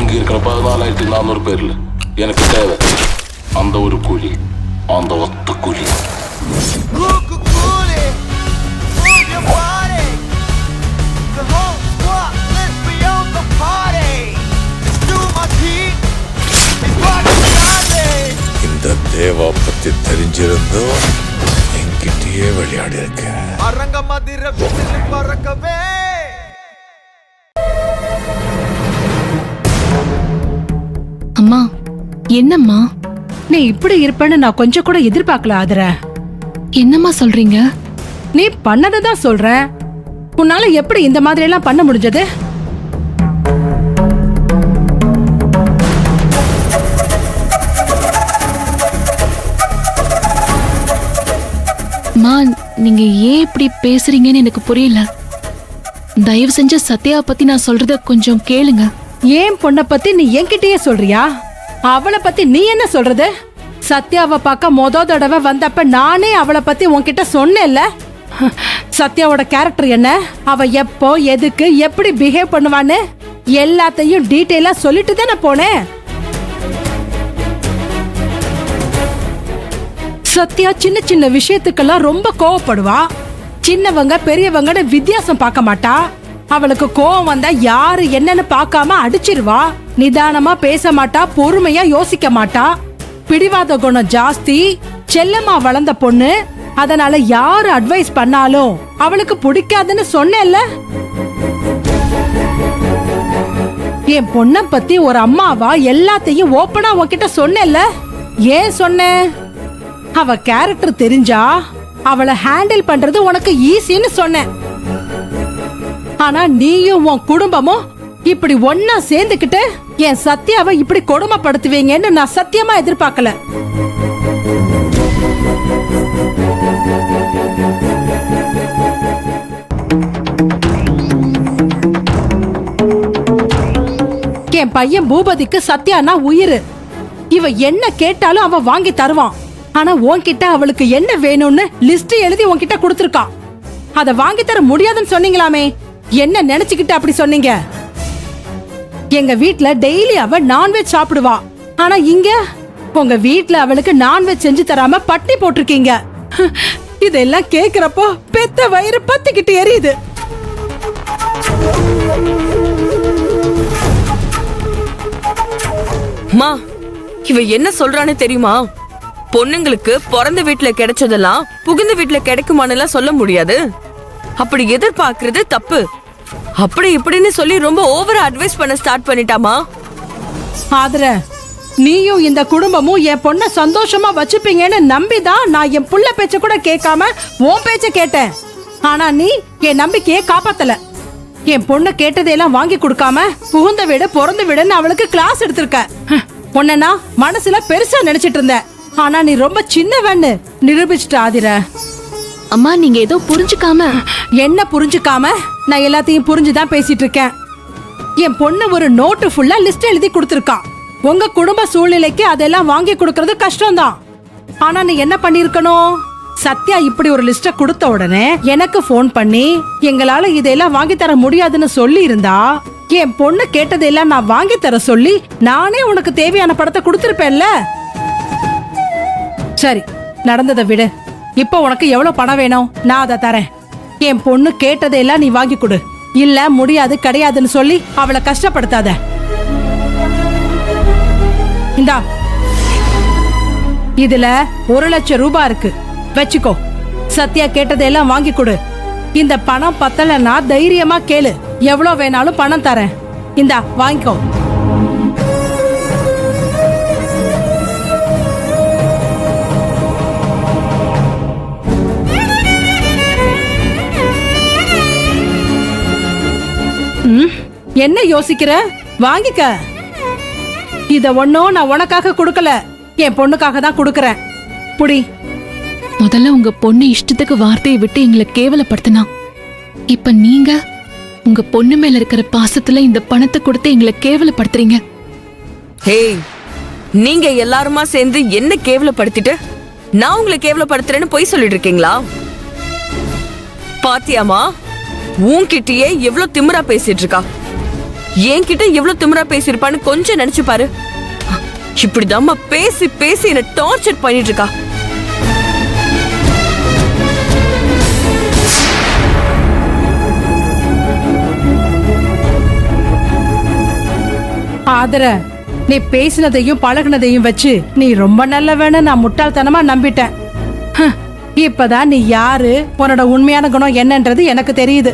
இங்க இருக்கிற 14,400 பேர்ல எனக்கு தேவை அந்த ஒரு கூலி, அந்த ஒத்த கூலி. இந்த தேவா பத்தி தெரிஞ்சிருந்தோ என்கிட்டயே விளையாடி இருக்க. அரங்க மதிர பறக்கவே. அம்மா, என்னம்மா நீ இப்படி இருப்பேன்னு நான் கொஞ்சம் கூட எதிர்பார்க்கல ஆதர. என்னம்மா சொல்றீங்க? நீ பண்ணதான் சொல்ற. உன்னால எப்படி இந்த மாதிரி எல்லாம் பண்ண முடிஞ்சது? அம்மா, நீங்க ஏன் இப்படி பேசுறீங்கன்னு எனக்கு புரியல. தயவு செஞ்சு சத்யாவை பத்தி நான் சொல்றத கொஞ்சம் கேளுங்க. ஏன் பொண்ணை பத்தி நீ என்கிட்டயே சொல்றியா? அவளை பத்தி நீ என்ன சொல்றது? சத்யாவை பார்க்க மொத தடவை வந்தப்ப நானே அவளை பத்தி உன்கிட்ட சொன்னேன்ல. சத்யாவோட கேரக்டர் என்ன, அவ எப்போ எதுக்கு எப்படி பிஹேவ் பண்ணுவான்னு எல்லாத்தையும் டீட்டெயிலா சொல்லிட்டு தானே போனேன். சத்யா சின்ன சின்ன விஷயத்துக்கெல்லாம் ரொம்ப கோவப்படுவா. சின்னவங்க பெரியவங்கன்னு வித்தியாசம் பார்க்க மாட்டா. அவளுக்கு கோவம் வந்தா யாரு என்னன்னு பார்க்காம அடிச்சிருவா. நிதானமா பேச மாட்டா, பொறுமையா யோசிக்க மாட்டா. பிடிவாத குணம் ஜாஸ்தி. செல்லமா வளர்ந்த பொண்ணு. அதனால யாரு அட்வைஸ் பண்ணாலும் அவளுக்கு பிடிக்காதுன்னு சொன்னேன்ல. என் பொண்ண பத்தி ஒரு அம்மாவா எல்லாத்தையும் ஓப்பனா உன்கிட்ட சொன்னேன்ல. ஏன் சொன்ன? அவ கேரக்டர் தெரிஞ்சா அவளை ஹேண்டில் பண்றது உனக்கு ஈஸின்னு சொன்னேன். ஆனா நீயும் உன் குடும்பமும் இப்படி ஒன்னா சேர்ந்துக்கிட்டு என் சத்யாவை இப்படி கொடுமைப்படுத்துவீங்கன்னு நான் சத்தியமா எதிர்பார்க்கல. என் பையன் பூபதிக்கு சத்யானா உயிர். இவ என்ன கேட்டாலும் அவ வாங்கி தருவான். ஆனா உன்கிட்ட அவளுக்கு என்ன வேணும்னு லிஸ்ட் எழுதி உன்கிட்ட கொடுத்துருக்கான். அத வாங்கி தர முடியாதுன்னு சொன்னீங்களாமே, என்ன நினைச்சுக்கிட்டு அப்படி சொன்னீங்க? எங்க வீட்ல டெய்லி அவ நான்வெஜ் சாப்பிடுவா. ஆனா இங்க உங்க வீட்ல அவளுக்கு நான்வெஜ் செஞ்சு தராம பட்டி போட்டிருக்கீங்க. இதெல்லாம் கேக்குறப்போ பெத்த வயிறு பத்திக்கிட்டு எரியுது. மா, இவ என்ன சொல்றான்னு தெரியுமா? பொண்ணுங்களுக்கு பிறந்த வீட்டுல கிடைச்சதெல்லாம் புகுந்த வீட்டுல கிடைக்குமான்னு சொல்ல முடியாது. அப்படி எதிர்பார்க்கறது தப்பு. அப்படி இப்படின்னு சொல்லி ரொம்ப ஓவரா அட்வைஸ் பண்ண ஸ்டார்ட் பண்ணிட்டாமா. ஆதர, நீயும் இந்த குடும்பமும் என் பொண்ண சந்தோஷமா வச்சுப்பீங்கன்னு நம்பிதான் நான் என் புள்ள பேச்ச கூட கேட்காம உன் பேச்ச கேட்டேன். ஆனா நீ என் நம்பிக்கையை காப்பாத்தல. என் பொண்ணு கேட்டதையெல்லாம் வாங்கி கொடுக்காம புகுந்த வீடு பிறந்த வீடுன்னு அவளுக்கு கிளாஸ் எடுத்திருக்க. உன்ன மனசுல பெருசா நினைச்சிட்டு இருந்த. ஆனா நீ ரொம்ப சின்னவன்னு நிரூபிச்சுட்ட ஆதிர. அம்மா, நீங்க ஏதோ புரிஞ்சுக்காம. என்ன புரிஞ்சுக்காம? நான் எல்லாத்தையும் புரிஞ்சுதான் பேசிட்டு இருக்கேன். என் பொண்ணு ஒரு நோட்டு ஃபுல்லா லிஸ்ட் எழுதி கொடுத்திருக்கா. உங்க குடும்ப சூழ்நிலைக்கு அதெல்லாம் வாங்கி கொடுக்கறது கஷ்டம்தான். ஆனா நீ என்ன பண்ணிருக்கணும்? சத்யா இப்படி ஒரு லிஸ்ட கொடுத்த உடனே எனக்கு போன் பண்ணி எங்களால இதெல்லாம் வாங்கி தர முடியாதுன்னு சொல்லி இருந்தா என் பொண்ணு கேட்டதெல்லாம் நான் வாங்கி தர சொல்லி நானே உனக்கு தேவையான படத்தை கொடுத்திருப்பேன்ல. சரி, நடந்ததை விடு. இப்ப உனக்கு எவ்வளவு பணம் வேணும்? நான் அதை தரேன். என் பொண்ணு கேட்டதையெல்லாம் நீ வாங்கி கொடு. இல்ல முடியாது கிடையாதுன்னு சொல்லி அவளை கஷ்டப்படுத்தாத. இந்தா, இதுல 1,00,000 ரூபாய் இருக்கு, வச்சுக்கோ. சத்யா கேட்டதையெல்லாம் வாங்கி கொடு. இந்த பணம் பத்தலன்னா தைரியமா கேளு, எவ்வளவு வேணாலும் பணம் தரேன். இந்தா வாங்கிக்கோ. என்ன யோசிக்கிற? வாங்கிக்க. இத ஒன்னும் நான் உனக்காக கொடுக்கல, என் பொண்ணுக்காக தான் கொடுக்கறேன். புடி. முதல்ல உங்க பொண்ணு இஷ்டத்துக்கு வார்த்தையை விட்டு எங்களை கேவலப்படுத்தினா, இப்ப நீங்க உங்க பொண்ணு மேல இருக்கிற பாசத்துல இந்த பணத்தை கொடுத்து எங்களை கேவலப்படுத்துறீங்க. ஹேய், நீங்க எல்லாருமா சேர்ந்து என்ன கேவலப்படுத்திட்டு நான் உங்களை கேவலப்படுத்துறேன்னு பொய் சொல்லிட்டு இருக்கீங்களா? பாத்தியாமா, உன்கிட்டயே எவ்வளவு திமிரா பேசிட்டு இருக்கா. என்கிட்ட எவ்வளவு திமிரா பேசியிருப்பான்னு கொஞ்சம் நினைச்சு பாரு. இப்படிதாம்மா பேசி பேசி என்ன டார்ச்சர் பண்ணிட்டு இருக்கா. ஆதர, நீ பேசினதையும் பழகுனதையும் வச்சு நீ ரொம்ப நல்லவன்னு நான் முட்டாள்தனமா நம்பிட்டேன். இப்பதான் நீ யாரு, உன்னோட உண்மையான குணம் என்னன்றது எனக்கு தெரியுது.